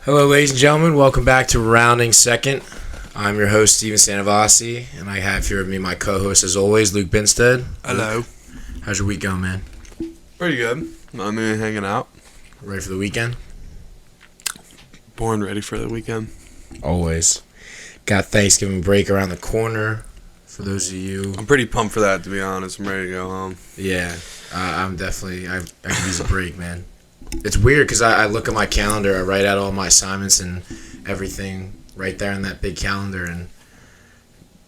Hello, ladies and gentlemen. Welcome back to Rounding Second. I'm your host, Steven Sanavasi, and I have here with me my co-host, as always, Luke Binstead. Hello. Luke, how's your week going, man? Pretty good. I'm hanging out. Ready for the weekend? Born ready for the weekend. Always. Got Thanksgiving break around the corner. For those of you, I'm pretty pumped for that, to be honest. I'm ready to go home. Yeah, I'm definitely. I could use a break, man. It's weird because I look at my calendar, I write out all my assignments and everything right there in that big calendar, and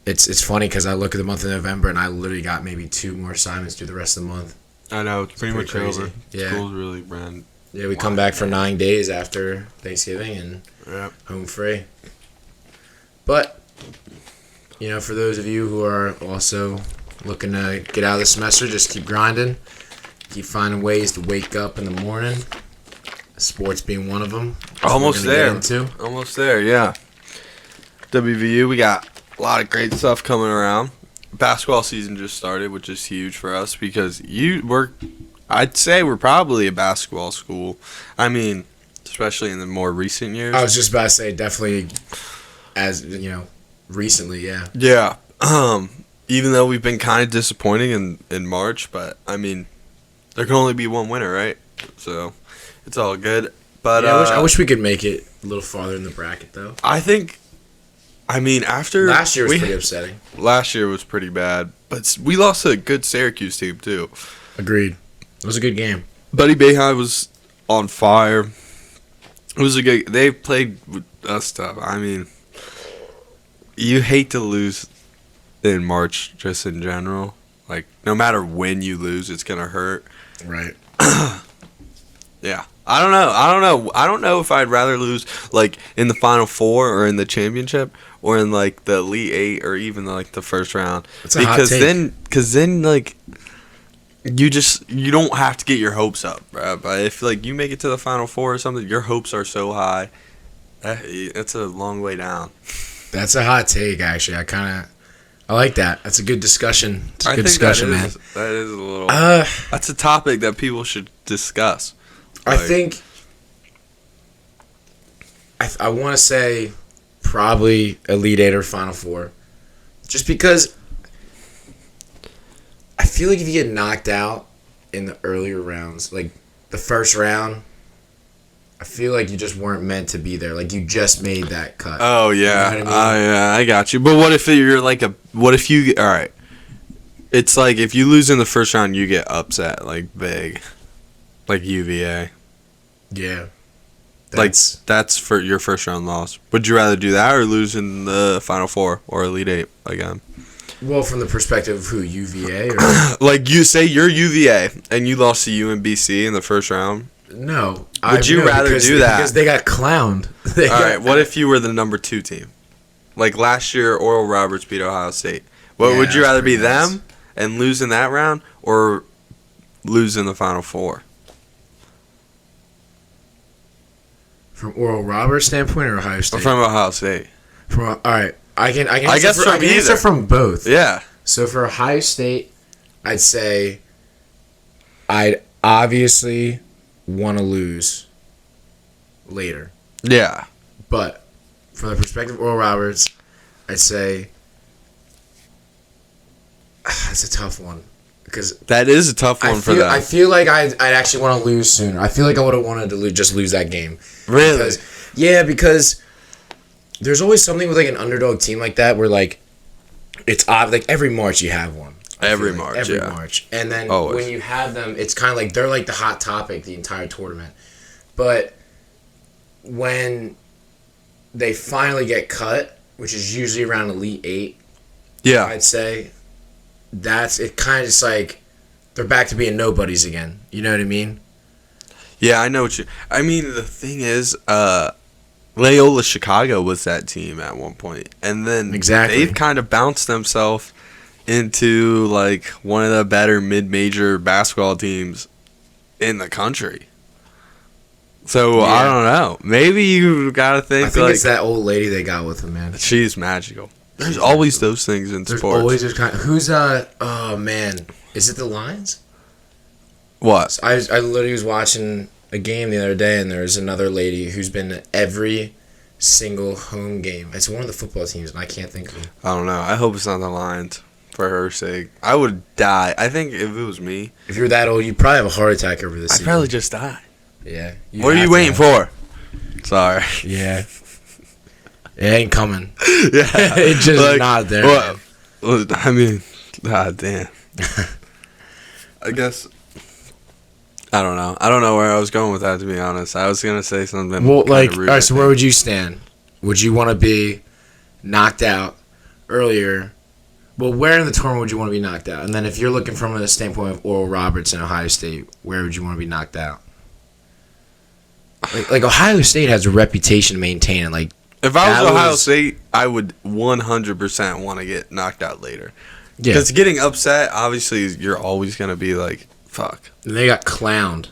it's funny because I look at the month of November and I literally got maybe 2 more assignments through the rest of the month. I know, it's pretty much crazy. over. Yeah. School's really ran. Yeah, we come back for 9 days after Thanksgiving and home free. But, you know, for those of you who are also looking to get out of the semester, just keep grinding. Keep finding ways to wake up in the morning. Sports being one of them. Almost there. Almost there, yeah. WVU, we got a lot of great stuff coming around. Basketball season just started, which is huge for us because I'd say we're probably a basketball school. I mean, especially in the more recent years. I was just about to say, definitely, as you know, recently, yeah. Yeah. Even though we've been kind of disappointing in March, but I mean, there can only be one winner, right? So it's all good. But yeah, I wish we could make it a little farther in the bracket, though. After last year was pretty upsetting. Last year was pretty bad, but we lost to a good Syracuse team too. Agreed. It was a good game. Buddy Bayhigh was on fire. It was a good. They played with us tough. I mean, you hate to lose in March, just in general. Like, no matter when you lose, it's gonna hurt. Right. Yeah. I don't know if I'd rather lose like in the Final Four or in the championship or in like the Elite Eight or even like the first round. That's a hot take. Because then like you don't have to get your hopes up, bro. But if like you make it to the Final Four or something, your hopes are so high. That's a long way down. That's a hot take, actually. I like that. That's a good discussion. It's a good discussion, man. That is a little. That's a topic that people should discuss. I think. I want to say probably Elite Eight or Final Four, just because I feel like if you get knocked out in the earlier rounds, like the first round, I feel like you just weren't meant to be there. Like, you just made that cut. Oh, yeah. You know what I mean? Yeah, I got you. But what if you're like all right. It's like if you lose in the first round, you get upset, like big. Like UVA. Yeah. That's for your first round loss. Would you rather do that or lose in the Final Four or Elite Eight again? Well, from the perspective of who, UVA? Or? Like, you say you're UVA and you lost to UMBC in the first round. No. Would you rather do that? Because they got clowned. All right, what if you were the number 2 team? Like last year, Oral Roberts beat Ohio State. Would you rather be them and lose in that round or lose in the Final Four? From Oral Roberts' standpoint or Ohio State? From Ohio State. All right. I can guess answer from both. Yeah. So for Ohio State, I'd say I'd obviously want to lose later. Yeah. But from the perspective of Oral Roberts, I'd say that's a tough one. Because that is a tough one for them. I feel like I'd actually want to lose sooner. I feel like I would have wanted to just lose that game. Really? Because there's always something with like an underdog team like that where like it's odd. Like every March you have one. Every March. And then when you have them, it's kind of like they're like the hot topic the entire tournament. But when they finally get cut, which is usually around Elite Eight, I'd say that's it. Kind of just like they're back to being nobodies again. You know what I mean? Yeah, I know what you. I mean, the thing is, Loyola Chicago was that team at one point, and then they've kind of bounced themselves into like one of the better mid-major basketball teams in the country. So I don't know. Maybe you gotta think. I think it's that old lady they got with them, man. She's magical. There's always those things in sports. Who's oh man, is it the Lions? What? I literally was watching a game the other day, and there's another lady who's been at every single home game. It's one of the football teams, and I can't think of it. I don't know. I hope it's not the Lions for her sake. I would die. I think if it was me. If you're that old, you'd probably have a heart attack over this season. I'd probably just die. Yeah. What are you waiting for? Sorry. Yeah. It ain't coming. Yeah. It's just like, not there. Well, I mean, god damn. I guess. I don't know. I don't know where I was going with that, to be honest. I was going to say something. Well, like, rude, all right, so where would you stand? Would you want to be knocked out earlier? Well, where in the tournament would you want to be knocked out? And then if you're looking from a standpoint of Oral Roberts in Ohio State, where would you want to be knocked out? Like Ohio State has a reputation to maintain. Like, if I was Ohio State, I would 100% want to get knocked out later. Yeah. Because getting upset, obviously, you're always going to be like, fuck. And they got clowned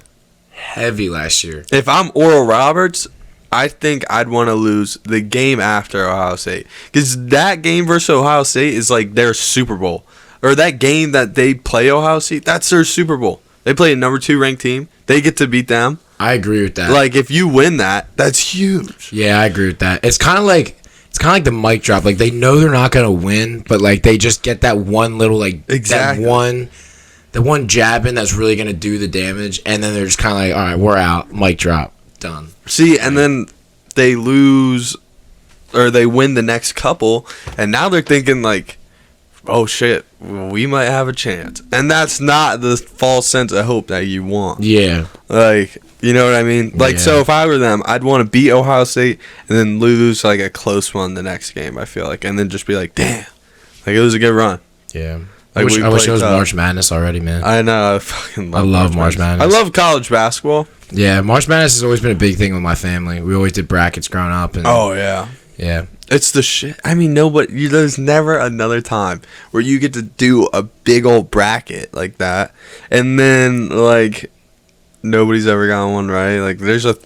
heavy last year. If I'm Oral Roberts, I think I'd want to lose the game after Ohio State. Because that game versus Ohio State is like their Super Bowl. Or that game that they play Ohio State, that's their Super Bowl. They play a number 2 ranked team. They get to beat them. I agree with that. Like, if you win that, that's huge. Yeah, I agree with that. It's kind of like the mic drop. Like, they know they're not going to win, but, like, they just get that one little, like, exactly. the one jab in that's really going to do the damage, and then they're just kind of like, all right, we're out. Mic drop. Done. See, and then they lose, or they win the next couple, and now they're thinking, like, oh, shit, we might have a chance. And that's not the false sense of hope that you want. Yeah. Like, you know what I mean? Like, so if I were them, I'd want to beat Ohio State and then lose, like, a close one the next game, I feel like. And then just be like, damn. Like, it was a good run. Yeah. Like, I wish it was March Madness already, man. I know. I fucking love March Madness. I love college basketball. Yeah, March Madness has always been a big thing with my family. We always did brackets growing up. And, oh, yeah. Yeah. It's the shit. I mean, there's never another time where you get to do a big old bracket like that. And then, like, nobody's ever gotten one right. Like, there's a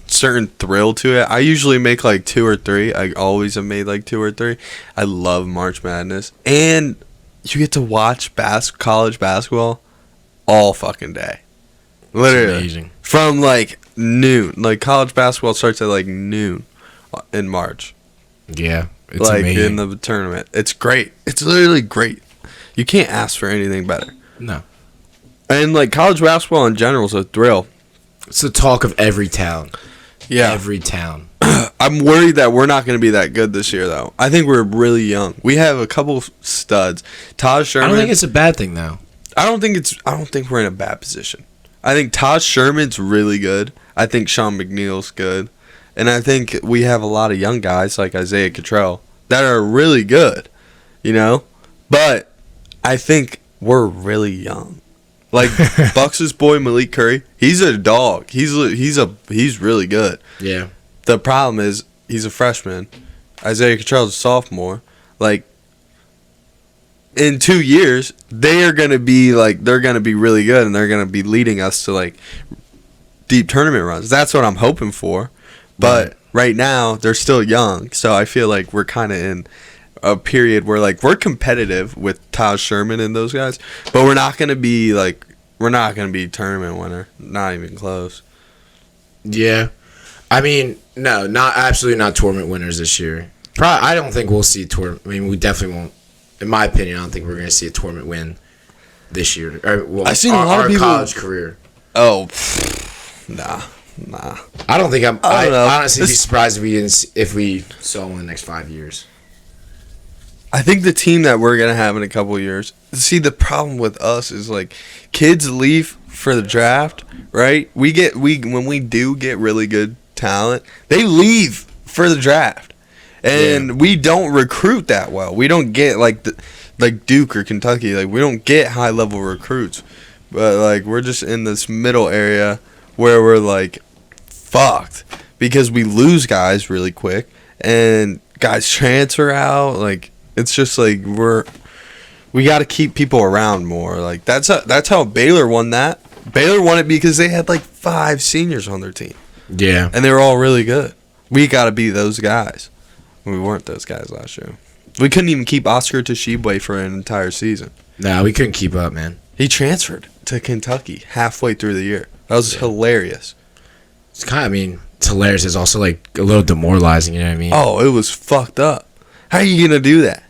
certain thrill to it. I usually make, like, 2 or 3. I always have made, like, 2 or 3. I love March Madness. And you get to watch college basketball all fucking day. Literally. It's amazing. From, like, noon. Like, college basketball starts at, like, noon in March. Yeah. It's like, amazing. in the tournament. It's great. It's literally great. You can't ask for anything better. No. And, like, college basketball in general is a thrill. It's the talk of every town. Yeah. Every town. I'm worried that we're not going to be that good this year, though. I think we're really young. We have a couple studs. Taj Sherman. I don't think it's a bad thing, though. I don't think we're in a bad position. I think Taj Sherman's really good. I think Sean McNeil's good. And I think we have a lot of young guys like Isaiah Cottrell that are really good, you know? But I think we're really young. Like, Bucks' boy Malik Curry, he's a dog. He's really good. Yeah. The problem is he's a freshman. Isaiah Cottrell's a sophomore. Like, in 2 years, they're gonna be really good, and they're gonna be leading us to, like, deep tournament runs. That's what I'm hoping for. But right now, they're still young, so I feel like we're kind of in a period where, like, we're competitive with Taj Sherman and those guys, but we're not gonna be tournament winner. Not even close. Yeah. I mean, no, absolutely not tournament winners this year. I don't think we'll see tournament. I mean, we definitely won't. In my opinion, I don't think we're going to see a tournament win this year. I've seen a lot of people college career. Oh, nah. I don't think I honestly be surprised if we saw one in the next 5 years. I think the team that we're gonna have in a couple of years. See, the problem with us is, like, kids leave for the draft, right? When we do get really good talent, they leave for the draft, and we don't recruit that well. We don't get like Duke or Kentucky. Like, we don't get high level recruits, but, like, we're just in this middle area where we're, like, fucked because we lose guys really quick and guys transfer out. Like, it's just like we got to keep people around more. Like, that's how Baylor won that. Baylor won it because they had, like, 5 seniors on their team. Yeah. And they were all really good. We got to be those guys. We weren't those guys last year. We couldn't even keep Oscar Tshiebwe for an entire season. Nah, we couldn't keep up, man. He transferred to Kentucky halfway through the year. That was hilarious. It's kind of, I mean, it's hilarious. It's also, like, a little demoralizing, you know what I mean? Oh, it was fucked up. How are you going to do that?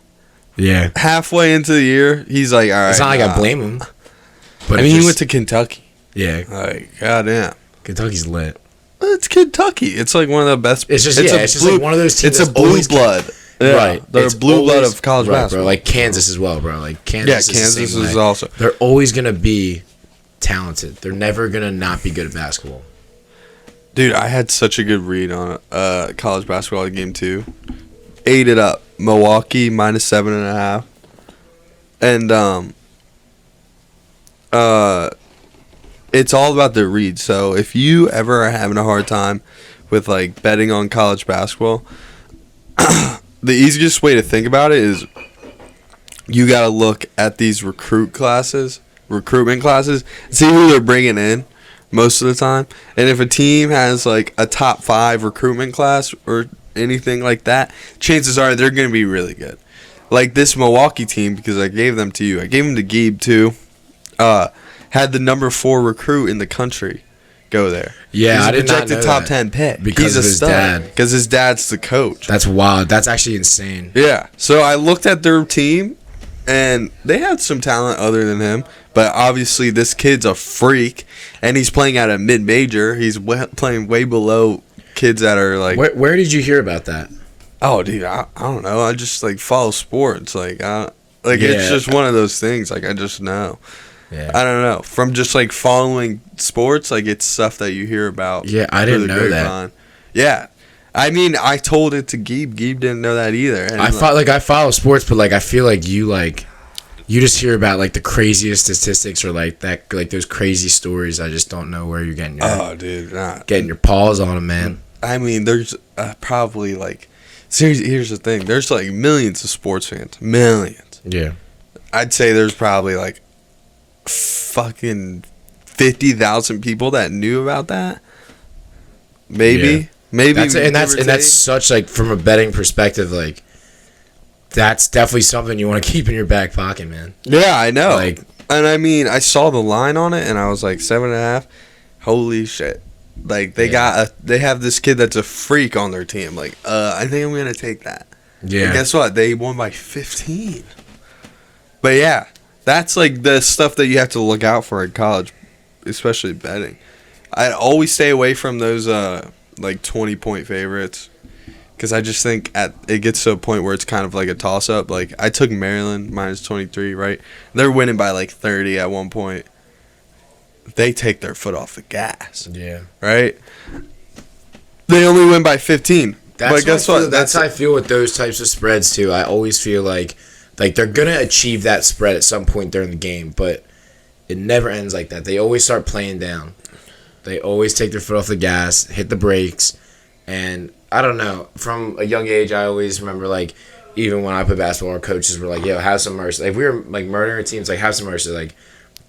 Yeah. Halfway into the year, he's like, all right. It's not like I blame him. But I mean, he went to Kentucky. Yeah. Like, goddamn. Kentucky's lit. It's Kentucky. It's like one of the best. It's just, it's just like one of those teams. It's a blue blood. Yeah, right. They're blue blood of college basketball. Bro. Like Kansas as well, bro. Like Kansas. Yeah, Kansas is also. They're always going to be talented. They're never going to not be good at basketball. Dude, I had such a good read on college basketball game 2. Ate it up. Milwaukee -7.5. And it's all about the read. So if you ever are having a hard time with like betting on college basketball, the easiest way to think about it is you got to look at these recruitment classes, see who they're bringing in most of the time. And if a team has like a top 5 recruitment class or anything like that, chances are they're going to be really good. Like this Milwaukee team, because I gave them to you. I gave them to Gabe too. Had the number 4 recruit in the country go there. Yeah, he's I did not know projected top 10 pick because of his dad. Because his dad's the coach. That's wild. That's actually insane. Yeah. So I looked at their team, and they had some talent other than him. But obviously, this kid's a freak, and he's playing at a mid-major. He's playing way below kids that are like. Where did you hear about that? Oh, dude, I don't know. I just like follow sports. It's just one of those things. Like I just know. Yeah. I don't know. From just like following sports, like it's stuff that you hear about. Yeah, I didn't know that. Yeah. I mean, I told it to Gabe. Gabe didn't know that either. And I follow sports, but like I feel like you just hear about like the craziest statistics or like those crazy stories. I just don't know where you're getting getting your paws on them, man. I mean, there's probably like seriously, here's the thing. There's like millions of sports fans. Millions. Yeah. I'd say there's probably like fucking 50,000 people that knew about that. Maybe that's such like from a betting perspective, like that's definitely something you want to keep in your back pocket, man. Yeah, I know. Like, and I mean, I saw the line on it, and I was like 7.5. Holy shit! Like they have this kid that's a freak on their team. Like, I think I'm gonna take that. Yeah. And guess what? They won by 15. But yeah. That's like the stuff that you have to look out for in college, especially betting. I always stay away from those like 20-point favorites because I just think it gets to a point where it's kind of like a toss-up. Like I took Maryland -23, right? They're winning by like 30 at one point. They take their foot off the gas. Yeah. Right? They only win by 15. But guess what? That's how I feel with those types of spreads too. I always feel like they're going to achieve that spread at some point during the game, but it never ends like that. They always start playing down. They always take their foot off the gas, hit the brakes, and I don't know. From a young age, I always remember, like, even when I played basketball, our coaches were like, yo, have some mercy. Like, we were, like, murdering teams, like, have some mercy. Like,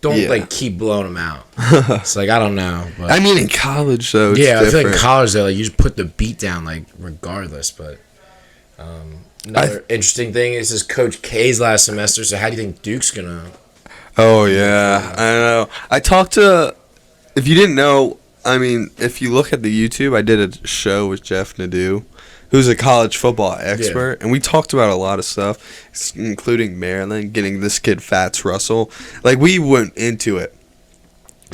don't, like, keep blowing them out. It's like, I don't know. But, I mean, in college, though, it's different. I feel like in college, though, like, you just put the beat down, like, regardless, but... Another interesting thing is Coach K's last semester. So how do you think Duke's gonna? Oh yeah, I know. I talked to. If you didn't know, I mean, if you look at the YouTube, I did a show with Jeff Nadeau, who's a college football expert, and we talked about a lot of stuff, including Maryland getting this kid Fats Russell. Like we went into it.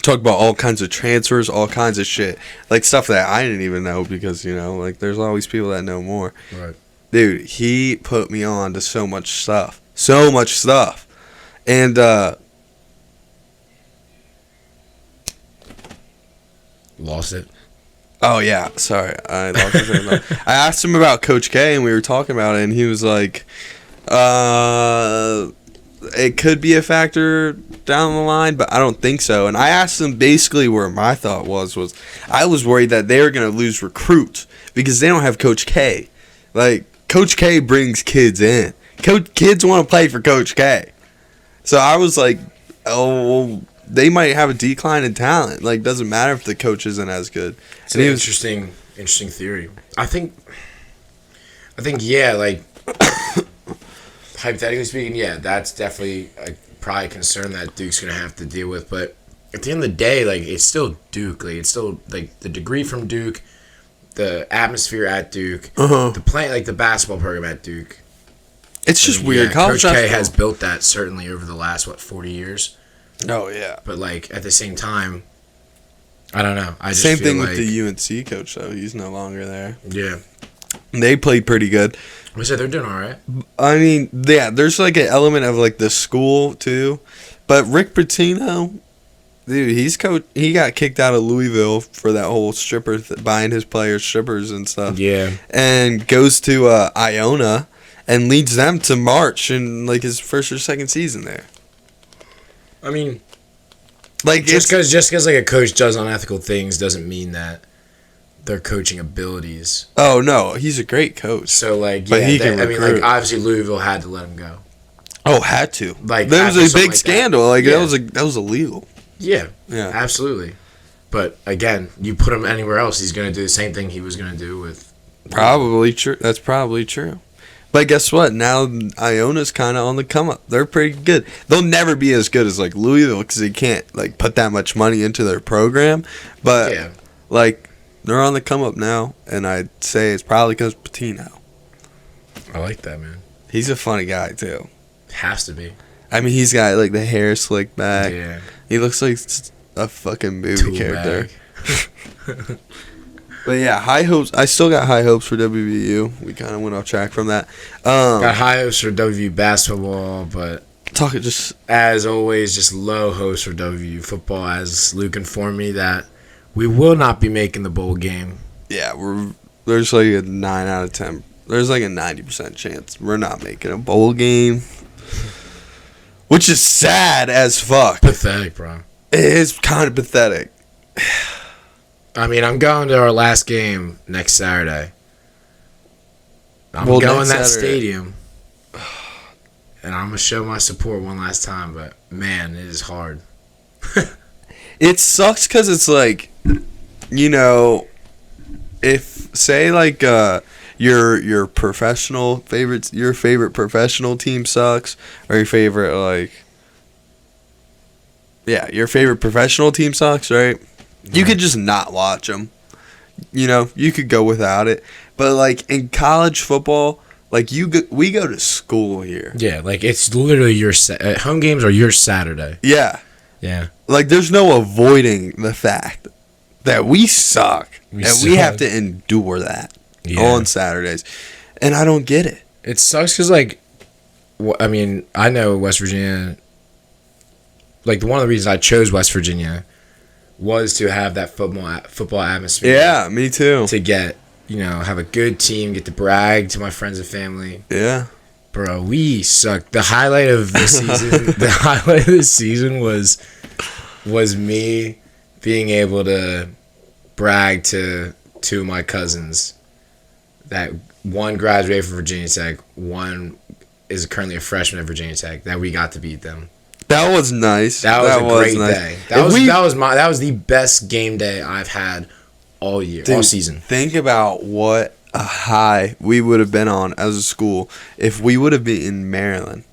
Talk about all kinds of transfers, all kinds of shit, like stuff that I didn't even know because like there's always people that know more. Right. Dude, he put me on to so much stuff. And, lost it. Oh, yeah. Sorry. I lost it. I asked him about Coach K, and we were talking about it, and he was like, it could be a factor down the line, but I don't think so. And I asked him basically where my thought was I was worried that they were going to lose recruits because they don't have Coach K. Like, Coach K brings kids in. Kids want to play for Coach K. So I was like, oh, they might have a decline in talent. Like, doesn't matter if the coach isn't as good. It's an interesting theory. I think, yeah, like, hypothetically speaking, yeah, that's definitely probably a concern that Duke's going to have to deal with. But at the end of the day, like, it's still Duke. Like, it's still, like, the degree from Duke, the atmosphere at Duke, the play, like, the basketball program at Duke. It's just weird. Coach K has built that certainly over the last 40 years. Oh yeah. But like at the same time, I don't know. I just same feel thing like, with the UNC coach though. He's no longer there. Yeah. They played pretty good. I said they're doing all right. I mean, yeah. There's like an element of like the school too, but Rick Pitino, dude, he got kicked out of Louisville for that whole stripper buying his players strippers and stuff. Yeah. And goes to Iona. And leads them to March in like his first or second season there. I mean, like just because like a coach does unethical things doesn't mean that their coaching abilities. Oh no, he's a great coach. So like, yeah, I mean, like obviously Louisville had to let him go. Oh, had to. Like there was a big scandal. Like that was illegal. Yeah, absolutely. But again, you put him anywhere else, he's gonna do the same thing he was gonna do with. Probably true. That's probably true. But guess what? Now Iona's kind of on the come up. They're pretty good. They'll never be as good as like Louisville because they can't like put that much money into their program. But like they're on the come up now, and I'd say it's probably because Pitino. I like that, man. He's a funny guy too. Has to be. I mean, he's got like the hair slicked back. Yeah. He looks like a fucking movie character. But yeah, high hopes. I still got high hopes for WVU. We kind of went off track from that. Got high hopes for WVU basketball, but as always, just low hopes for WVU football. As Luke informed me that we will not be making the bowl game. Yeah, there's like a 9 out of 10. There's like a 90% chance we're not making a bowl game, which is sad as fuck. Pathetic, bro. It is kind of pathetic. I mean, I'm going to our last game next Saturday. I'm going to that stadium. And I'm going to show my support one last time. But, man, it is hard. It sucks because it's like, you know, if, say, like, your professional favorites, your favorite professional team sucks, or your favorite, like, yeah, your favorite professional team sucks, right? You could just not watch them. You know, you could go without it. But, like, in college football, like, we go to school here. Yeah, like, it's literally your home games are your Saturday. Yeah. Yeah. Like, there's no avoiding the fact that we suck. We have to endure that on Saturdays. And I don't get it. It sucks because, like, I mean, I know West Virginia. Like, one of the reasons I chose West Virginia was to have that football atmosphere. Yeah, me too. To get, have a good team, get to brag to my friends and family. Yeah. Bro, we sucked. The highlight of this season, was me being able to brag to two of my cousins that one graduated from Virginia Tech, one is currently a freshman at Virginia Tech, that we got to beat them. That was nice. That was a great day. That was the best game day I've had all year, all season. Think about what a high we would have been on as a school if we would have been in Maryland,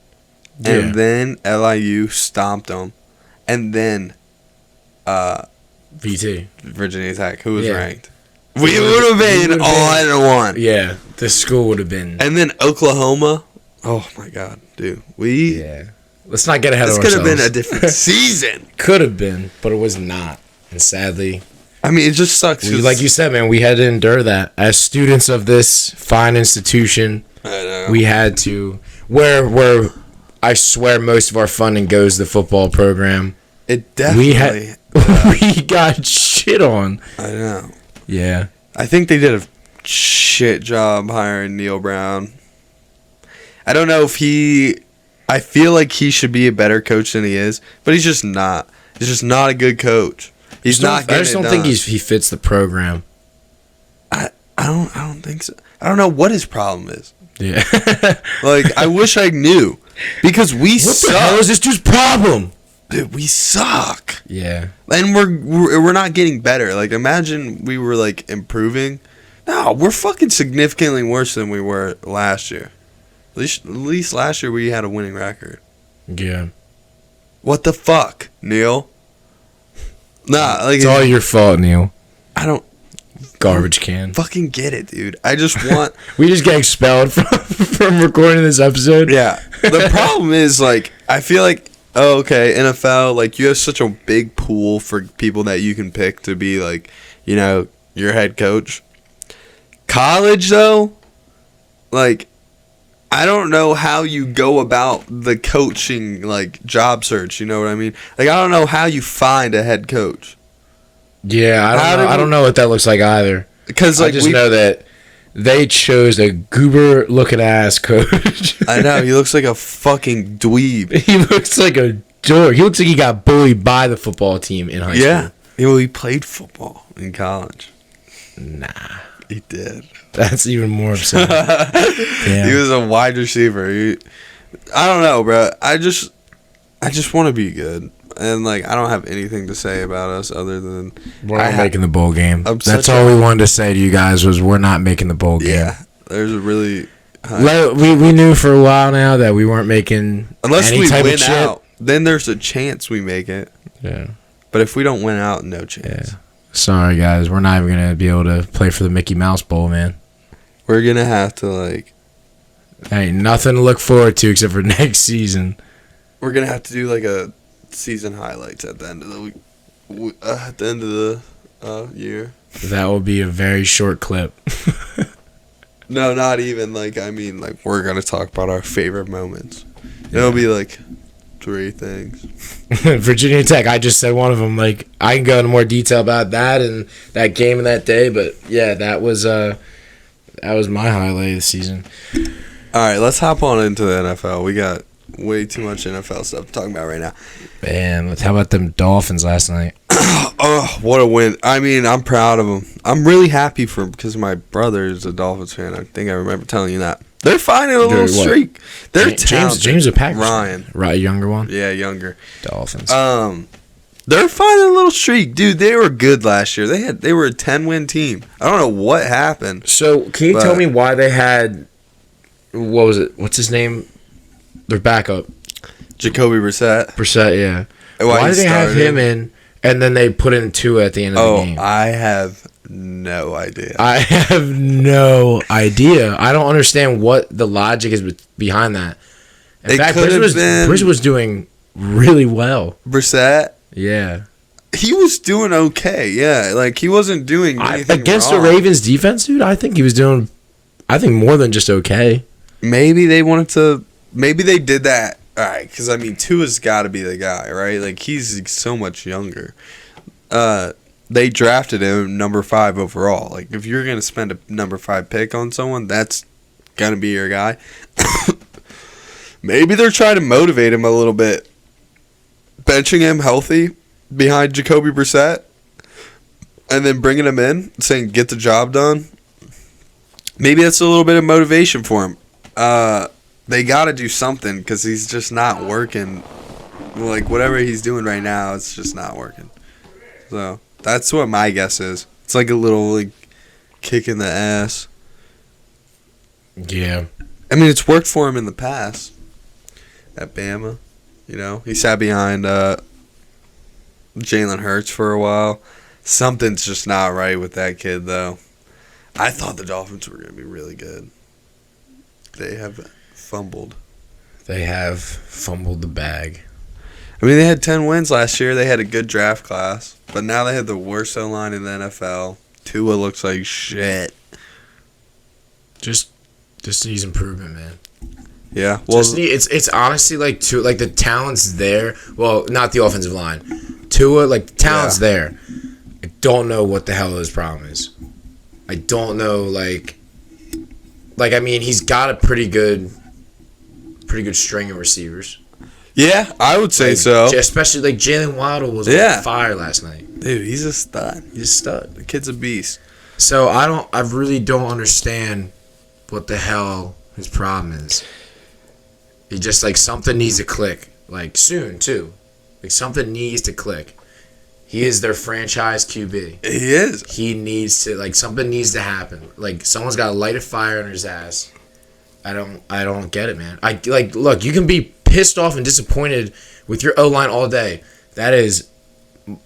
and then LIU stomped them, and then VT Virginia Tech, who was ranked. We would have been on one. Yeah, the school would have been. And then Oklahoma. Oh my God, dude. Let's not get ahead of ourselves. This could have been a different season. Could have been, but it was not. And sadly, I mean, it just sucks. Like you said, man, we had to endure that. As students of this fine institution, I know. We had to. Where I swear most of our funding goes to the football program. It definitely. We got shit on. I know. Yeah. I think they did a shit job hiring Neil Brown. I don't know if I feel like he should be a better coach than he is, but he's just not. He's just not a good coach. I just don't think he fits the program. I don't think so. I don't know what his problem is. Yeah. Like, I wish I knew. Because we suck. What the hell is this dude's problem? Dude, we suck. Yeah. And we're not getting better. Like, imagine we were, like, improving. No, we're fucking significantly worse than we were last year. At least last year we had a winning record. Yeah. What the fuck, Neil? Nah, like it's all your fault, Neil. I don't. Garbage can. Fucking get it, dude. I just want. We just get expelled from recording this episode. Yeah. The problem is, like, I feel like, oh, okay, NFL, like, you have such a big pool for people that you can pick to be, like, you know, your head coach. College, though, like, I don't know how you go about the coaching, like, job search. You know what I mean? Like, I don't know how you find a head coach. Yeah, I don't know what that looks like either. Because like, I just know that they chose a goober-looking ass coach. I know, he looks like a fucking dweeb. He looks like a dork. He looks like he got bullied by the football team in high school. Yeah, he played football in college. Nah. He did. That's even more upsetting. Damn. He was a wide receiver. I don't know, bro. I just want to be good. And, like, I don't have anything to say about us other than... We're not making the bowl game. That's all we wanted to say to you guys was we're not making the bowl game. Yeah. There's a really... We knew for a while now that we weren't making unless any we type win of chip. out, then there's a chance we make it. Yeah. But if we don't win out, no chance. Yeah. Sorry, guys. We're not even going to be able to play for the Mickey Mouse Bowl, man. We're going to have to, like... Hey, nothing to look forward to except for next season. We're going to have to do, like, a... season highlights at the end of the year. That will be a very short clip. No, not even like I mean like we're gonna talk about our favorite moments. Yeah. It'll be like 3 things. Virginia Tech. I just said one of them. Like I can go into more detail about that and that game and that day, but yeah, that was my highlight of the season. All right, let's hop on into the NFL. We got way too much NFL stuff to talk about right now. Man, how about them Dolphins last night? Oh, what a win. I mean, I'm proud of them. I'm really happy for them because my brother is a Dolphins fan. I think I remember telling you that. They're finding a little streak. They're James a Packers. Ryan. Right, younger one? Yeah, younger. Dolphins. They're finding a little streak. Dude, they were good last year. They were a 10-win team. I don't know what happened. So, can you tell me why they had, what was it? What's his name? Their backup. Jacoby Brissett. Brissett, yeah. Why did they have him in, and then they put in Tua at the end of the game? I have no idea. I have no idea. I don't understand what the logic is behind that. In fact, Brissett was doing really well. Brissett? Yeah. He was doing okay, yeah. Like, he wasn't doing anything against wrong. the Ravens defense, dude, I think he was doing, more than just okay. Maybe they wanted to... Maybe they did that. All right, because, I mean, Tua's got to be the guy, right? Like, he's so much younger. They drafted him number 5 overall. Like, if you're going to spend a number 5 pick on someone, that's going to be your guy. Maybe they're trying to motivate him a little bit. Benching him healthy behind Jacoby Brissett and then bringing him in, saying, get the job done. Maybe that's a little bit of motivation for him. They got to do something because he's just not working. Like, whatever he's doing right now, it's just not working. So, that's what my guess is. It's like a little, like, kick in the ass. Yeah. I mean, it's worked for him in the past at Bama. You know, he sat behind Jalen Hurts for a while. Something's just not right with that kid, though. I thought the Dolphins were going to be really good. They have fumbled. They have fumbled the bag. I mean, they had 10 wins last year. They had a good draft class. But now they have the worst O-line in the NFL. Tua looks like shit. Just needs improvement, man. Yeah. Well, it's honestly like the talent's there. Well, not the offensive line. Tua, like, the talent's there. I don't know what the hell his problem is. I don't know, like I mean, he's got a pretty good string of receivers. Yeah, I would say so. Especially like Jalen Waddle was on fire last night. Dude, he's a stud. He's a stud. The kid's a beast. So I really don't understand what the hell his problem is. He just like something needs to click, like soon too. Like something needs to click. He is their franchise QB. He is. He needs to, like, something needs to happen. Like, someone's got to light a fire under his ass. I don't get it, man. Look, you can be pissed off and disappointed with your O-line all day. That is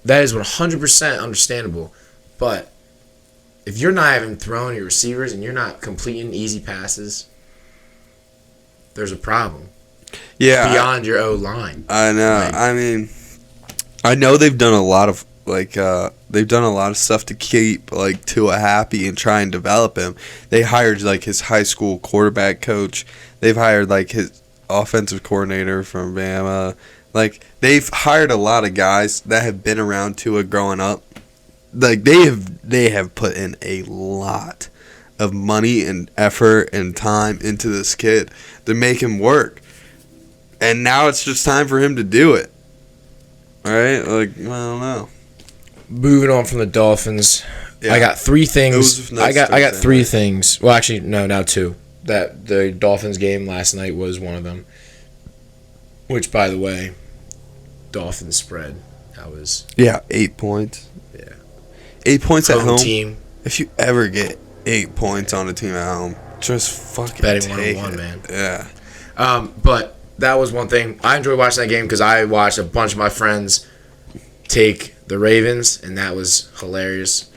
that is 100% understandable. But if you're not even throwing your receivers and you're not completing easy passes, there's a problem. Yeah, beyond your O-line. I know. I mean, I know they've done a lot of stuff to keep Tua happy and try and develop him. They hired his high school quarterback coach. They've hired his offensive coordinator from Bama. They've hired a lot of guys that have been around Tua growing up. They have put in a lot of money and effort and time into this kid to make him work. And now it's just time for him to do it. All right? I don't know. Moving on from the Dolphins, yeah. I got 3 things. I got 3 things. Well, actually, no, now 2. That the Dolphins game last night was one of them. Which, by the way, Dolphins spread. That was 8 points. Yeah, 8 points at home. Team. If you ever get 8 points on a team at home, just fucking betting take 1-on-1, it. man. Yeah. But that was one thing. I enjoyed watching that game because I watched a bunch of my friends take the Ravens, and that was hilarious.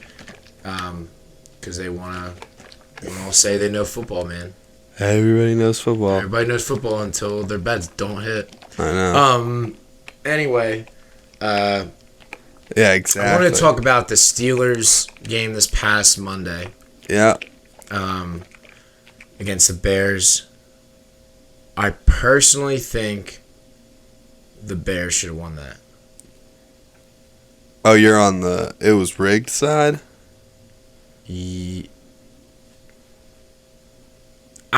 Because they want to all say they know football, man. Everybody knows football. Everybody knows football until their bets don't hit. I know. Anyway. Yeah, exactly. I wanted to talk about the Steelers game this past Monday. Yeah. Against the Bears. I personally think the Bears should have won that. Oh, you're on the it was rigged side? I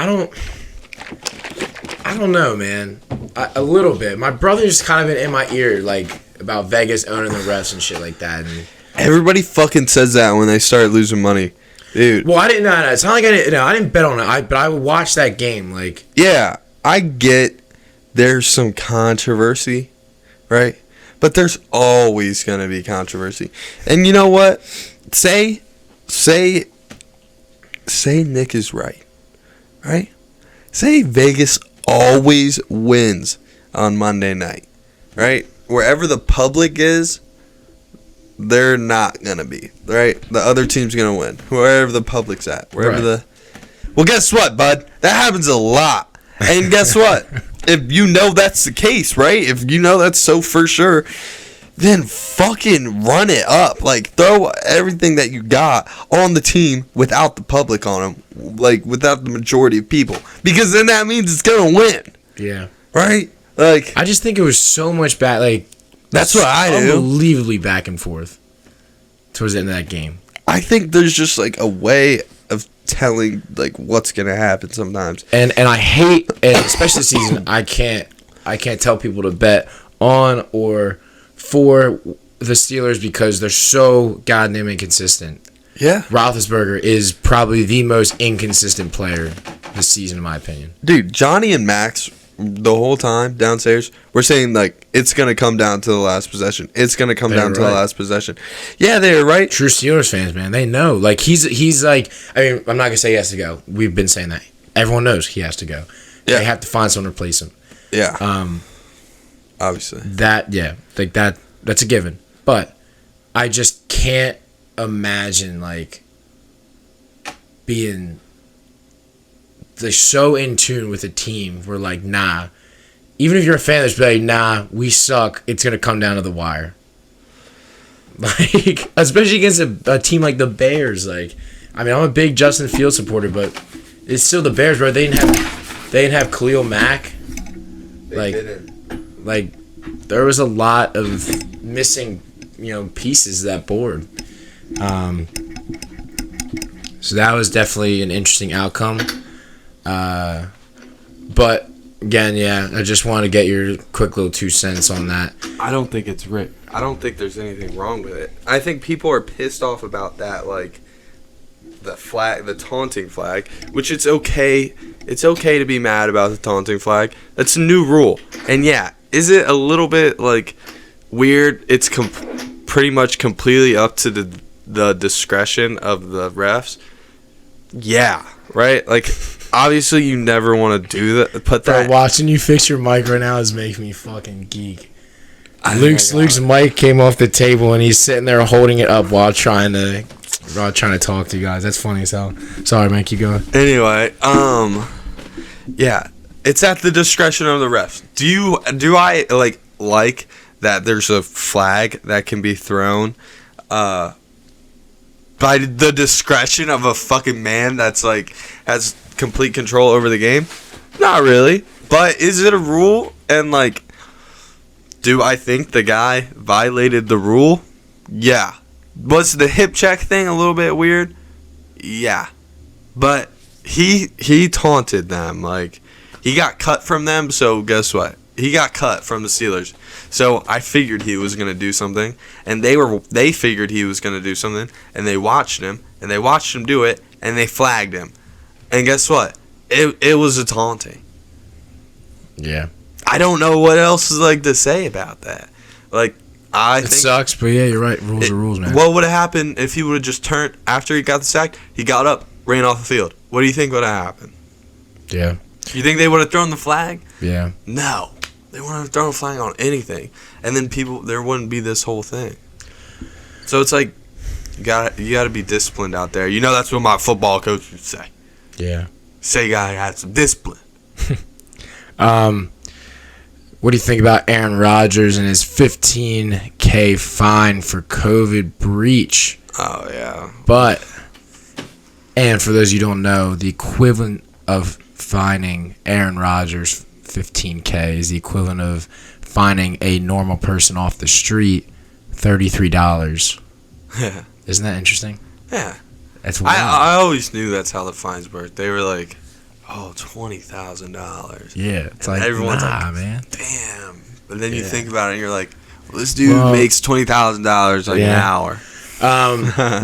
don't know, man. A little bit. My brother's kind of been in my ear, about Vegas owning the refs and shit like that. And everybody fucking says that when they start losing money, dude. Well, I didn't know. It's not like I didn't bet on it. But I would watch that game, Yeah, I get there's some controversy, right? But there's always gonna be controversy. And you know what? Say Nick is right. Right? Say Vegas always wins on Monday night. Right? Wherever the public is, they're not going to be. Right? The other team's going to win. Wherever the public's at. Well, guess what, bud? That happens a lot. And guess what? If you know that's the case, right? If you know that's so for sure, then fucking run it up. Throw everything that you got on the team without the public on them. Without the majority of people. Because then that means it's going to win. Yeah. Right? I just think it was so much bad. That's what I do. Unbelievably back and forth towards the end of that game. I think there's just, a way of telling, what's going to happen sometimes. And I hate, and especially this season, I can't tell people to bet on or for the Steelers because they're so goddamn inconsistent. Yeah. Roethlisberger is probably the most inconsistent player this season, in my opinion. Dude, Johnny and Max, the whole time downstairs, we're saying, it's going to come down to the last possession. It's going to come down to the last possession. Yeah, they're right. True Steelers fans, man. They know. He's I'm not going to say he has to go. We've been saying that. Everyone knows he has to go. Yeah. They have to find someone to replace him. Yeah. Obviously. That's a given. But I just can't imagine being so in tune with a team where nah. Even if you're a fan that's nah, we suck, it's gonna come down to the wire. Especially against a team like the Bears. I'm a big Justin Fields supporter, but it's still the Bears, bro. They didn't have Khalil Mack. They didn't. There was a lot of missing, pieces of that board. So that was definitely an interesting outcome. But again, yeah, I just want to get your quick little 2 cents on that. I don't think it's rigged. I don't think there's anything wrong with it. I think people are pissed off about that, the flag, the taunting flag, which it's okay. It's okay to be mad about the taunting flag. That's a new rule. And yeah, is it a little bit weird? It's pretty much completely up to the discretion of the refs. Yeah, right? Obviously you never want to do that. Put that. Bro, watching you fix your mic right now is making me fucking geek. Luke's mic came off the table and he's sitting there holding it up while trying to talk to you guys. That's funny as hell. Sorry, man. Keep going. Anyway, yeah, it's at the discretion of the refs. Do I like that there's a flag that can be thrown by the discretion of a fucking man that's like has complete control over the game? Not really. But is it a rule? And like, do I think the guy violated the rule? Yeah. Was the hip check thing a little bit weird? Yeah. But he taunted them. Like, he got cut from them, so guess what? He got cut from the Steelers. So I figured he was going to do something, and they figured he was going to do something, and they watched him do it, and they flagged him. And guess what? It was a taunting. Yeah. I don't know what else is like to say about that. Like, I think it sucks, but yeah, you're right. Rules are rules, man. What would have happened if he would have just turned after he got the sack? He got up, ran off the field. What do you think would have happened? Yeah. You think they would have thrown the flag? Yeah. No, they wouldn't have thrown a flag on anything, and then there wouldn't be this whole thing. So it's like you got to be disciplined out there. You know, that's what my football coach would say. Yeah. Say you gotta have some discipline. What do you think about Aaron Rodgers and his $15,000 fine for COVID breach? Oh, yeah. And for those you don't know, the equivalent of fining Aaron Rodgers $15,000 is the equivalent of fining a normal person off the street $33. Yeah. Isn't that interesting? Yeah. That's wild. I always knew that's how the fines worked. They were like, oh, $20,000. Yeah, it's and like, everyone's like, man. Damn. But then you think about it, and you're like, well, this dude makes $20,000 an hour.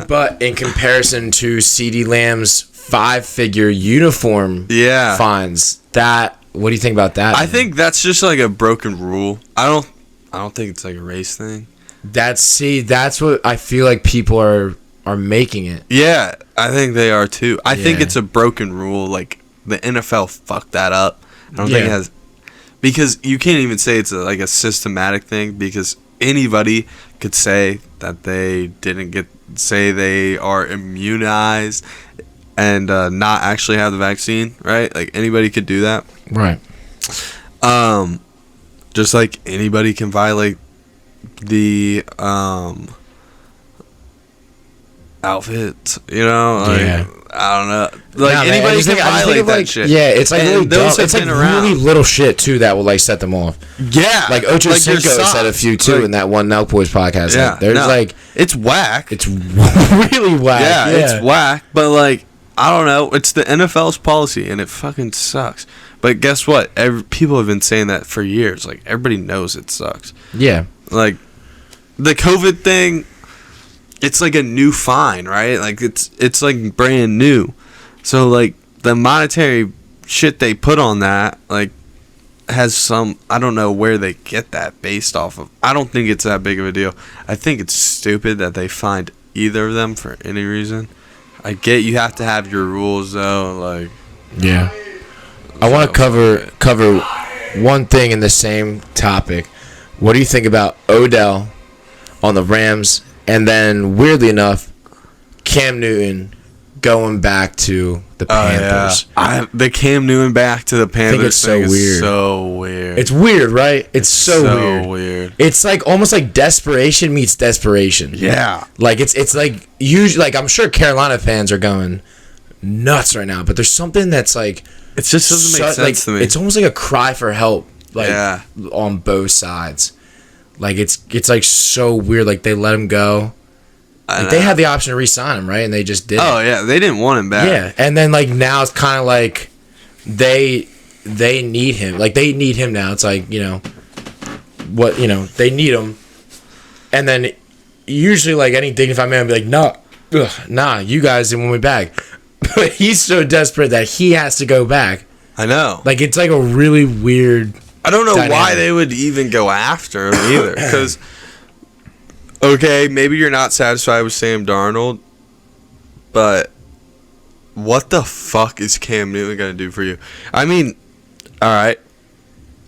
But in comparison to CeeDee Lamb's 5-figure uniform fines, what do you think about that? I think that's just like a broken rule. I don't think it's like a race thing. That's what I feel like people are making it. Yeah, I think they are too. I think it's a broken rule. Like, the NFL fucked that up. I don't think it has, because you can't even say it's like a systematic thing, because anybody could say that they say they are immunized and not actually have the vaccine, right? Like, anybody could do that. Right. Just like anybody can violate the outfit, you know? Like, I don't know. Like, anybody can violate that shit. Yeah, it's like really dumb. It's like really little shit, too, that will, like, set them off. Yeah. Like, Ocho Cinco said a few, too, in that one Nelk Boys podcast. Yeah. Like, there's, like... It's whack. It's really whack. Yeah, it's whack. But, like, I don't know. It's the NFL's policy, and it fucking sucks. But guess what? People have been saying that for years. Like, everybody knows it sucks. Yeah. Like, the COVID thing... It's like a new fine, right? Like, it's like brand new. So, like, the monetary shit they put on that, like, has some... I don't know where they get that based off of. I don't think it's that big of a deal. I think it's stupid that they fined either of them for any reason. I get you have to have your rules, though. Like... Yeah. I want to cover one thing in the same topic. What do you think about Odell on the Rams? And then, weirdly enough, Cam Newton going back to the Panthers. The Cam Newton back to the Panthers thing is so weird. It's weird, right? It's so weird. It's like almost like desperation meets desperation. Yeah. Like it's like usually, like, I'm sure Carolina fans are going nuts right now, but there's something that's like it just doesn't make sense to me. It's almost like a cry for help, like on both sides. Like, it's like so weird. Like, they let him go. Like, they had the option to re-sign him, right? And they just didn't. Oh, yeah. They didn't want him back. Yeah. And then, like, now it's kind of like they need him. Like, they need him now. It's like, they need him. And then usually, like, any dignified man would be like, nah, you guys didn't want me back. But he's so desperate that he has to go back. I know. Like, it's like a really weird... I don't know why they would even go after him either. Because, okay, maybe you're not satisfied with Sam Darnold, but what the fuck is Cam Newton going to do for you? I mean, all right,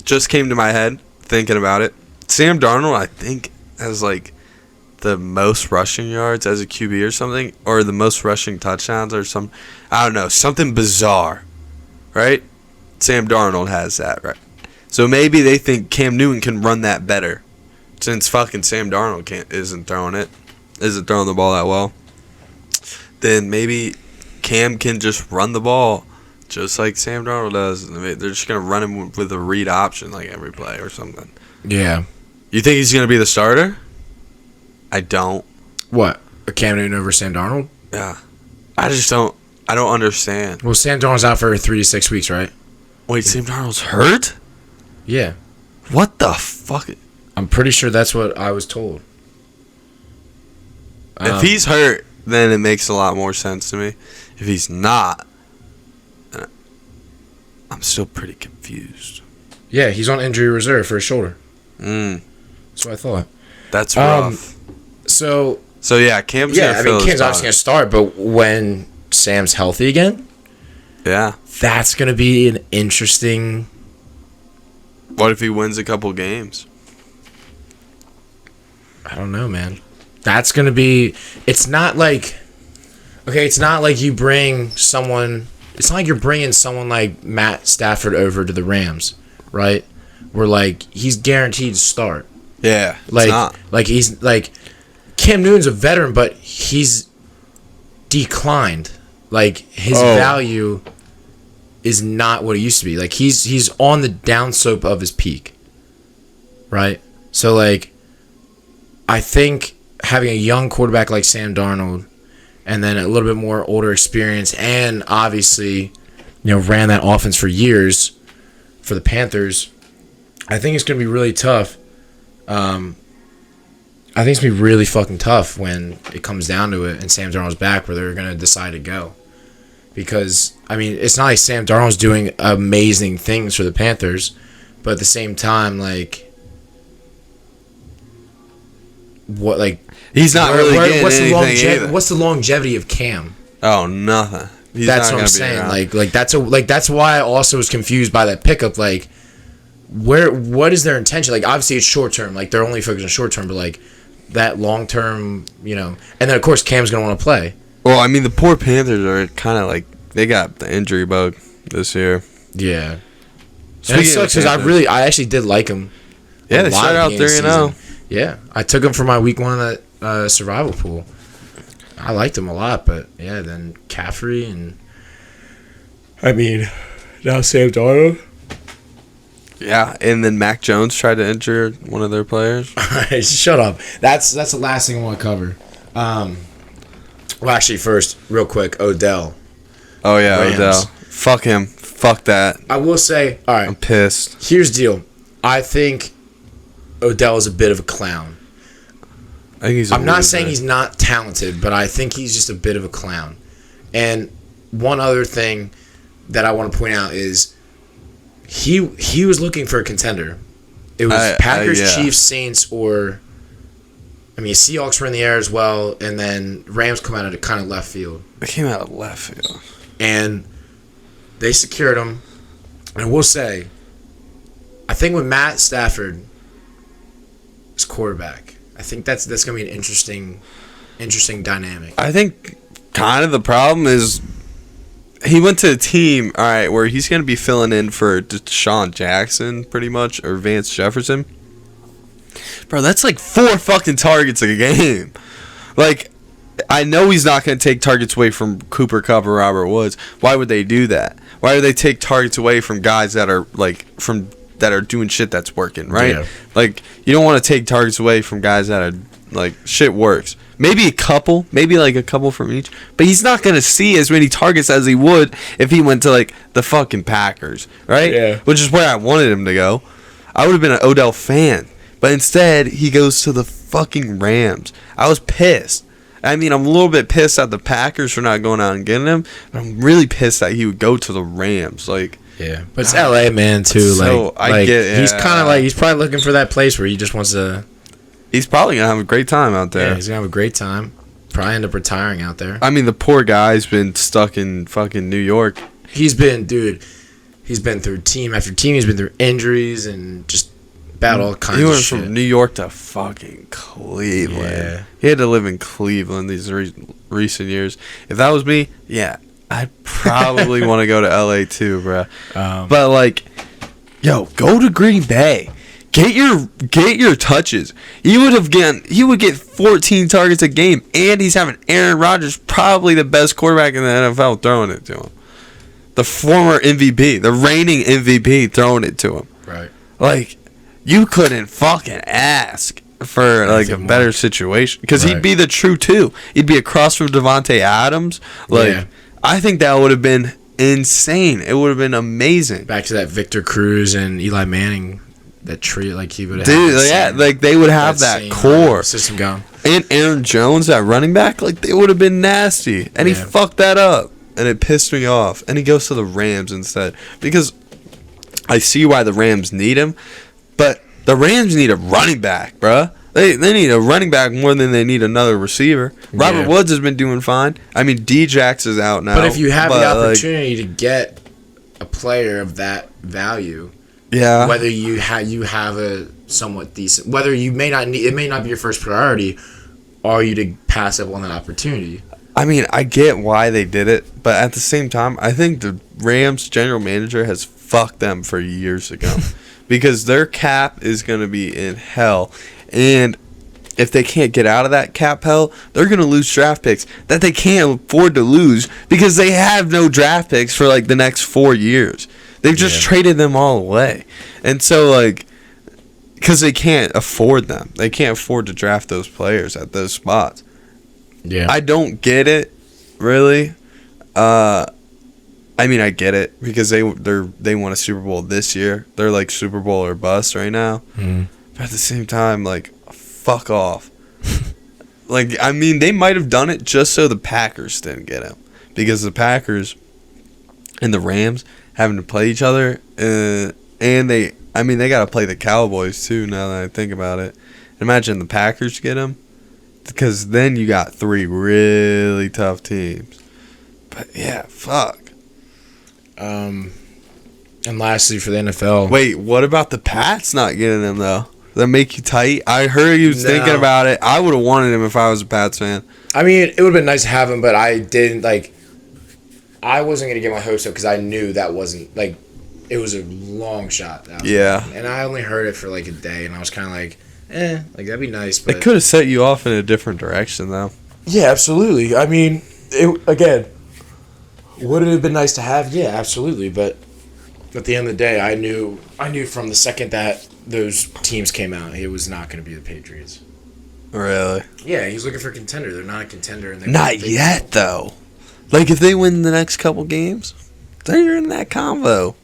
just came to my head thinking about it. Sam Darnold, I think, has like the most rushing yards as a QB or something, or the most rushing touchdowns or some, I don't know, something bizarre, right? Sam Darnold has that, right? So maybe they think Cam Newton can run that better, since fucking Sam Darnold isn't throwing the ball that well. Then maybe Cam can just run the ball just like Sam Darnold does. They're just gonna run him with a read option like every play or something. Yeah. You think he's gonna be the starter? I don't. What? A Cam Newton over Sam Darnold? Yeah. I don't understand. Well, Sam Darnold's out for 3 to 6 weeks, right? Wait, Sam Darnold's hurt? Yeah. What the fuck? I'm pretty sure that's what I was told. If he's hurt, then it makes a lot more sense to me. If he's not, I'm still pretty confused. Yeah, he's on injury reserve for his shoulder. That's what I thought. That's rough. So yeah, Cam's gonna fill Cam's obviously gonna start, but when Sam's healthy again, yeah, that's gonna be an interesting. What if he wins a couple games? I don't know, man. That's gonna be. It's not like you bring someone. It's not like you're bringing someone like Matt Stafford over to the Rams, right? Where like he's guaranteed to start. Yeah, he's like Cam Newton's a veteran, but he's declined. Like his value is not what it used to be. Like he's on the downslope of his peak, right? So like, I think having a young quarterback like Sam Darnold, and then a little bit more older experience, and obviously, ran that offense for years for the Panthers, I think it's gonna be really tough. I think it's going to be really fucking tough when it comes down to it and Sam Darnold's back where they're going to decide to go. Because, it's not like Sam Darnold's doing amazing things for the Panthers, but at the same time, like, what, like... He's not really getting anything either. What's the longevity of Cam? Oh, nothing. That's what I'm saying. Like that's why I also was confused by that pickup, like... What is their intention? Like, obviously it's short term. Like, they're only focused on short term, but like that long term, And then of course Cam's gonna want to play. Well, the poor Panthers are kind of like they got the injury bug this year. Yeah. And it sucks because I actually did like him. Yeah, they started out 3-0. Yeah, I took him for my week 1 of that survival pool. I liked him a lot, but yeah, then Caffrey and now Sam Darnold. Yeah, and then Mac Jones tried to injure one of their players. Shut up. That's the last thing I want to cover. Well, actually, first, real quick, Odell. Oh, yeah, Rams. Odell. Fuck him. Fuck that. I will say, all right. I'm pissed. Here's the deal. I think Odell is a bit of a clown. I think he's I'm not saying he's not talented, but I think he's just a bit of a clown. And one other thing that I want to point out is he was looking for a contender. It was Packers, Chiefs, Saints, or Seahawks were in the air as well, and then Rams come out of kind of left field. They came out of left field, and they secured him. And I will say, I think with Matt Stafford as quarterback, I think that's going to be an interesting dynamic. I think kind of the problem is he went to a team, all right, where he's going to be filling in for Deshaun Jackson, pretty much, or Vance Jefferson. Bro, that's like 4 fucking targets a game. Like, I know he's not going to take targets away from Cooper Kupp or Robert Woods. Why would they do that? Why would they take targets away from guys that are that are doing shit that's working, right? Yeah. Like, you don't want to take targets away from guys that are like shit works. Maybe a couple from each. But he's not going to see as many targets as he would if he went to, like, the fucking Packers, right? Yeah. Which is where I wanted him to go. I would have been an Odell fan. But instead, he goes to the fucking Rams. I was pissed. I'm a little bit pissed at the Packers for not going out and getting him. But I'm really pissed that he would go to the Rams. Like, yeah. But it's LA, man, too. So, I get it. He's kind of like, he's probably looking for that place where he just wants to... He's probably going to have a great time out there. Yeah, he's going to have a great time. Probably end up retiring out there. The poor guy's been stuck in fucking New York. He's been through team after team. He's been through injuries and just About all kinds of shit. He went from New York to fucking Cleveland. Yeah. He had to live in Cleveland these recent years. If that was me, yeah, I'd probably want to go to LA too, bro. But like, yo, go to Green Bay. Get your touches. He would get 14 targets a game, and he's having Aaron Rodgers, probably the best quarterback in the NFL, throwing it to him. The former MVP, the reigning MVP, throwing it to him. Right. Like, you couldn't fucking ask for like a better situation, because he'd be the true two. He'd be across from Devontae Adams. Like, I think that would have been insane. It would have been amazing. Back to that Victor Cruz and Eli Manning, that tree, like he would have. Dude, like they would have that core system going. And Aaron Jones, that running back, like they would have been nasty, and he fucked that up, and it pissed me off. And he goes to the Rams instead, because I see why the Rams need him. But the Rams need a running back, bruh. They need a running back more than they need another receiver. Robert Woods has been doing fine. I mean, D-Jax is out now. But if you have the opportunity to get a player of that value, whether you have a somewhat decent, whether you may not need, it may not be your first priority, are you to pass up on that opportunity? I mean, I get why they did it, but at the same time, I think the Rams general manager has fucked them for years ago. Because their cap is going to be in hell. And if they can't get out of that cap hell, they're going to lose draft picks that they can't afford to lose, because they have no draft picks for like the next 4 years. They've just traded them all away. And so, like, because they can't afford them. They can't afford to draft those players at those spots. Yeah. I don't get it, really. I mean, I get it, because they won a Super Bowl this year. They're like Super Bowl or bust right now. But at the same time, like, fuck off. Like, I mean, they might have done it just so the Packers didn't get him, because the Packers and the Rams having to play each other, and they got to play the Cowboys too. Now that I think about it, imagine the Packers get him, because then you got 3 really tough teams. But yeah, fuck. And lastly, for the NFL. Wait, what about the Pats not getting him, though? Does that make you tight? I heard you was thinking about it. I would have wanted him if I was a Pats fan. I mean, it would have been nice to have him, but I didn't, like, I wasn't going to get my hopes up, because I knew that wasn't, like, it was a long shot. And I only heard it for, like, a day, and I was kind of like, like, that'd be nice, but... It could have set you off in a different direction, though. Yeah, absolutely. I mean, again... Would it have been nice to have? Yeah, absolutely. But at the end of the day, I knew from the second that those teams came out, it was not going to be the Patriots. Really? Yeah, he's looking for a contender. They're not a contender. And not yet, though. Like, if they win the next couple games, they're in that combo.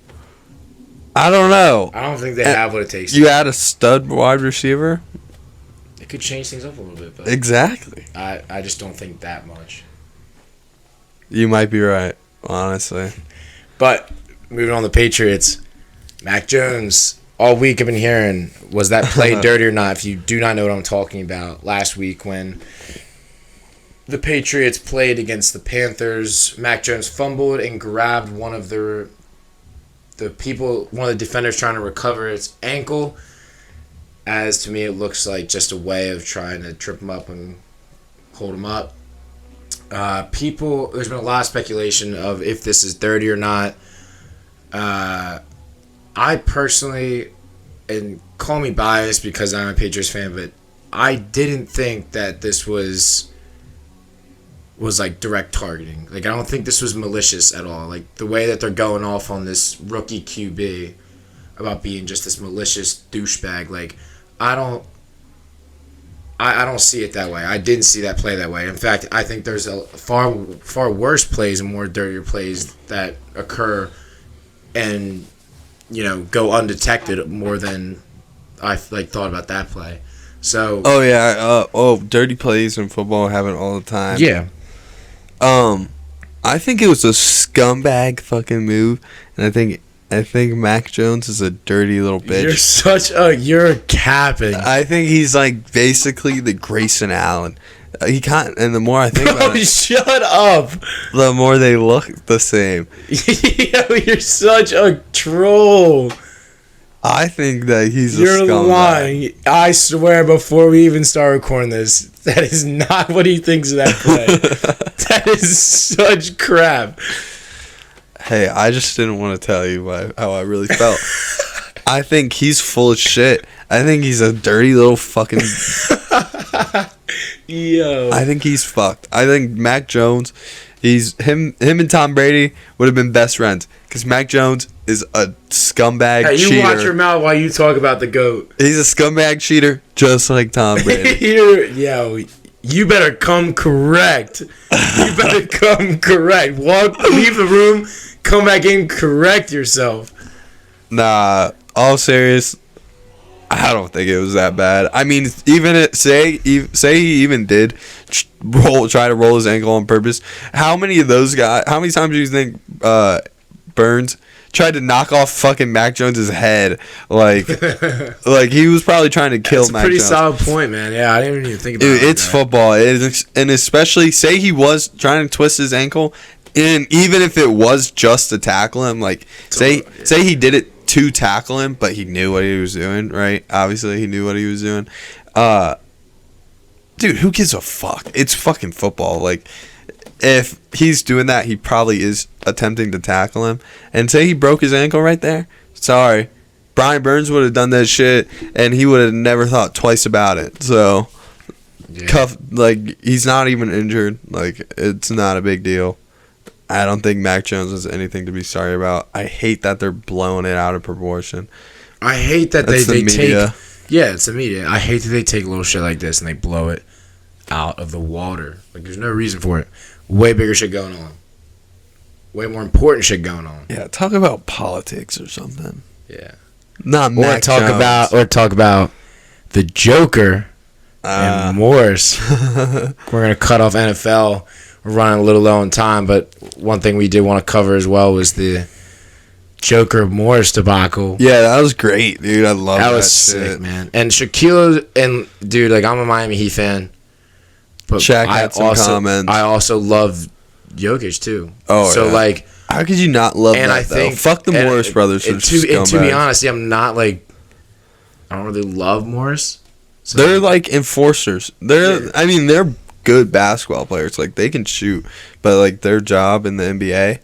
I don't know. I don't think they have what it takes. You add a stud wide receiver? It could change things up a little bit. But exactly. I just don't think that much. You might be right. Honestly. But moving on to the Patriots, Mac Jones, all week I've been hearing, was that play dirty or not? If you do not know what I'm talking about, last week when the Patriots played against the Panthers, Mac Jones fumbled and grabbed one of the defenders trying to recover its ankle. As to me, it looks like just a way of trying to trip him up and hold him up. There's been a lot of speculation of if this is dirty or not. I personally, and call me biased because I'm a Patriots fan, but I didn't think that this was like direct targeting. Like, I don't think this was malicious at all. Like, the way that they're going off on this rookie QB about being just this malicious douchebag, like, I don't see it that way. I didn't see that play that way. In fact, I think there's a far worse plays and more dirtier plays that occur and, go undetected more than I thought about that play. So. Oh yeah. Dirty plays in football happen all the time. Yeah. I think it was a scumbag fucking move, and I think Mac Jones is a dirty little bitch. You're capping. I think he's like basically the Grayson Allen. And the more I think about it, shut up. The more they look the same. You're such a troll. I think that he's a scumbag. You're lying. I swear before we even start recording this, that is not what he thinks of that play. That is such crap. Hey, I just didn't want to tell you how I really felt. I think he's full of shit. I think he's a dirty little fucking... Yo. I think he's fucked. I think Mac Jones, him and Tom Brady would have been best friends. Because Mac Jones is a scumbag cheater. You watch your mouth while you talk about the GOAT. He's a scumbag cheater, just like Tom Brady. You better come correct. You better come correct. Leave the room, come back in, correct yourself. Nah, all serious, I don't think it was that bad. I mean, say he even did try to roll his ankle on purpose. How many times do you think Burns tried to knock off fucking Mac Jones' head? Like he was probably trying to kill Mac Jones. That's a pretty solid point, man. Yeah, I didn't even think about it. It's football. And especially, say he was trying to twist his ankle, and even if it was just to tackle him, like, say he did it to tackle him, but he knew what he was doing, right? Obviously, he knew what he was doing. Dude, who gives a fuck? It's fucking football. Like, if he's doing that, he probably is attempting to tackle him. And say he broke his ankle right there. Sorry. Brian Burns would have done that shit, and he would have never thought twice about it. So, he's not even injured. Like, it's not a big deal. I don't think Mac Jones has anything to be sorry about. I hate that they're blowing it out of proportion. I hate that they take... Yeah, it's the media. I hate that they take little shit like this and they blow it out of the water. Like, there's no reason for it. Way bigger shit going on. Way more important shit going on. Yeah, talk about politics or something. Yeah. Not Mac Jones. Or talk about the Joker and Morris. We're going to cut off NFL. We're running a little low on time, but one thing we did want to cover as well was the Joker Morris debacle. Yeah, that was great, dude. I love that. That was sick, man. And Shaquille, and dude, like, I'm a Miami Heat fan, but Shaq had some comments. I also love Jokic too. Oh, so like, how could you not love that? I think fuck the Morris brothers. And to be honest, I'm not like, I don't really love Morris. So they're like enforcers. I mean, they're good basketball players. Like, they can shoot, but like their job in the NBA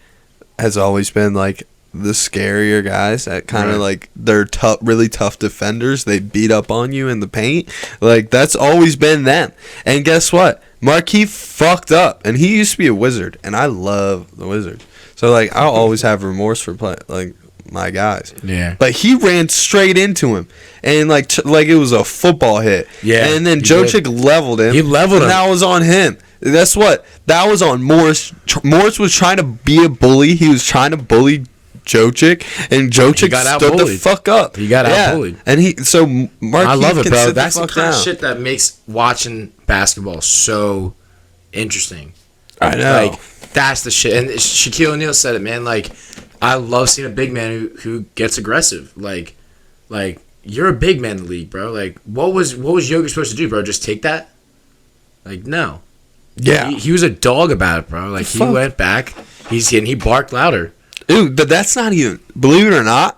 has always been like the scarier guys that kind of like, they're really tough defenders. They beat up on you in the paint. Like, that's always been them. And guess what? Markieff fucked up, and he used to be a Wizard, and I love the Wizards. So like, I'll always have remorse for my guys. Yeah. But he ran straight into him, and like it was a football hit. Yeah. And then Jokic leveled him. He leveled him. And that was on him. That's what. That was on Morris. Morris was trying to be a bully. He was trying to bully Jokic, and Jokic stood the fuck up. He got out-bullied. And I love it, bro. That's the kind of shit that makes watching basketball so interesting. I know. Like, that's the shit. And Shaquille O'Neal said it, man. Like, I love seeing a big man who gets aggressive. Like you're a big man in the league, bro. Like, what was Jokic supposed to do, bro? Just take that? Like, no. Yeah. He was a dog about it, bro. Like, he went back. He barked louder. Dude, but that's not even, believe it or not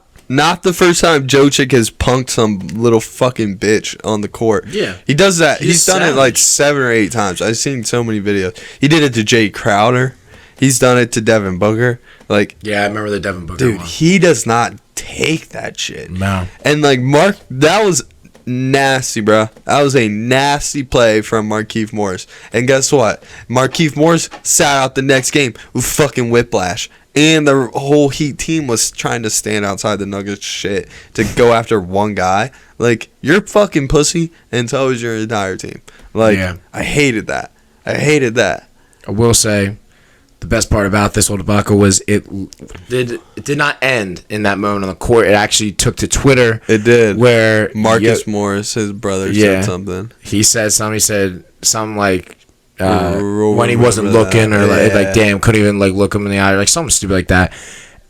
the first time Jokic has punked some little fucking bitch on the court. Yeah. He does that. He's done it like 7 or 8 times. I've seen so many videos. He did it to Jay Crowder. He's done it to Devin Booker. Like, yeah, I remember the Devin Booker dude, one. He does not take that shit. No. And like, that was nasty, bro. That was a nasty play from Markieff Morris. And guess what? Markieff Morris sat out the next game with fucking whiplash. And the whole Heat team was trying to stand outside the Nuggets shit to go after one guy. Like, you're fucking pussy, and so is your entire team. Like, yeah. I hated that. I will say, the best part about this whole debacle was it did not end in that moment on the court. It actually took to Twitter. It did. Where Marcus Morris, his brother, said something. He said something. He said something like, when he wasn't looking, or like damn, couldn't even like look him in the eye, or like something stupid like that.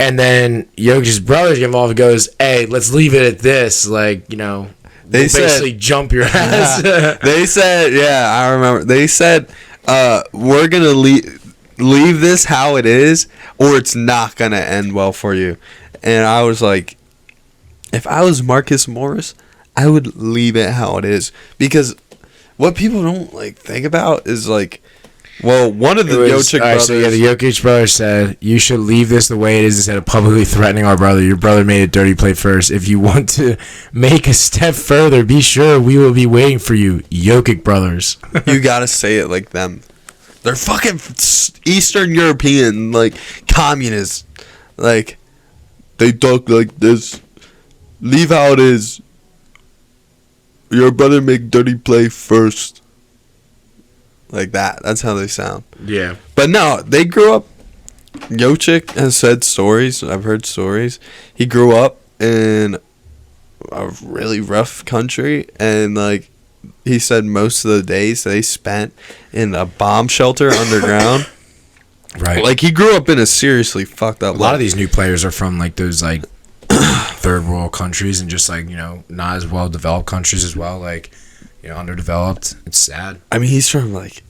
And then Jokic's brothers get involved and goes, "Hey, let's leave it at this." Like, you know, they basically jump your ass. They said, yeah, I remember. They said, "We're gonna leave this how it is, or it's not gonna end well for you." And I was like, if I was Marcus Morris, I would leave it how it is. Because what people don't like think about is like, well, one of the Jokic brothers. So the Jokic brothers said, you should leave this the way it is instead of publicly threatening our brother. Your brother made it dirty, played first. If you want to make a step further, be sure we will be waiting for you, Jokic brothers. You gotta say it like them. They're fucking Eastern European, like, communists. Like, they talk like this. Leave how it is. Your brother make dirty play first. Like that. That's how they sound. Yeah. But no, they grew up. Jokic has said stories. I've heard stories. He grew up in a really rough country. And, like, he said most of the days they spent in a bomb shelter underground. Right. Like, he grew up in a seriously fucked up life. A lot of these new players are from, like, those, like, third world countries and just, like, you know, not as well developed countries as well. Like, you know, underdeveloped. It's sad. I mean, he's from, like,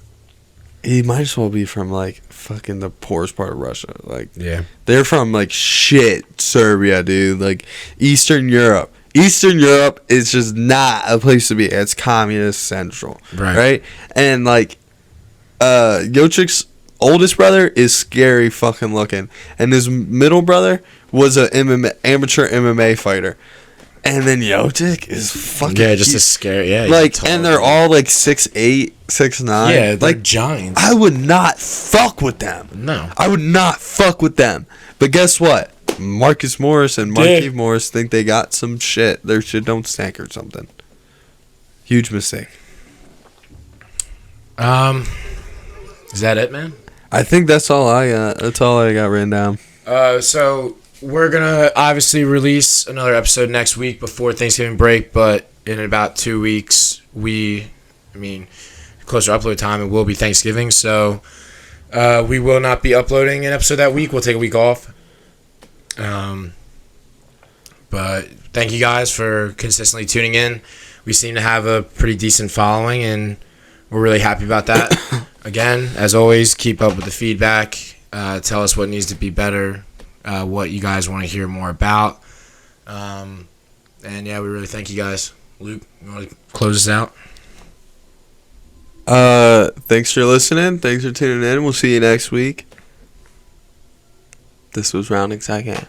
he might as well be from, like, fucking the poorest part of Russia. Like, yeah. They're from, like, shit Serbia, dude. Like, Eastern Europe. Eastern Europe is just not a place to be. It's communist central. Right? And, like, Jokic's oldest brother is scary fucking looking. And his middle brother was an amateur MMA fighter. And then Jokic is fucking just a scary, like, and they're all like 6'8", 6'9". Yeah, they're like giants. I would not fuck with them. No. I would not fuck with them. But guess what? Marcus Morris and Markieff Morris think they got some shit. Their shit don't stink or something. Huge mistake. Is that it, man? I think that's all I got. That's all I got written down. So we're going to obviously release another episode next week before Thanksgiving break, but in about 2 weeks, closer upload time, it will be Thanksgiving, so we will not be uploading an episode that week. We'll take a week off. But thank you guys for consistently tuning in. We seem to have a pretty decent following, and we're really happy about that. Again, as always, keep up with the feedback. Tell us what needs to be better. What you guys want to hear more about. And yeah, we really thank you guys. Luke, you want to close us out? Thanks for listening. Thanks for tuning in. We'll see you next week. This was Rounding Second.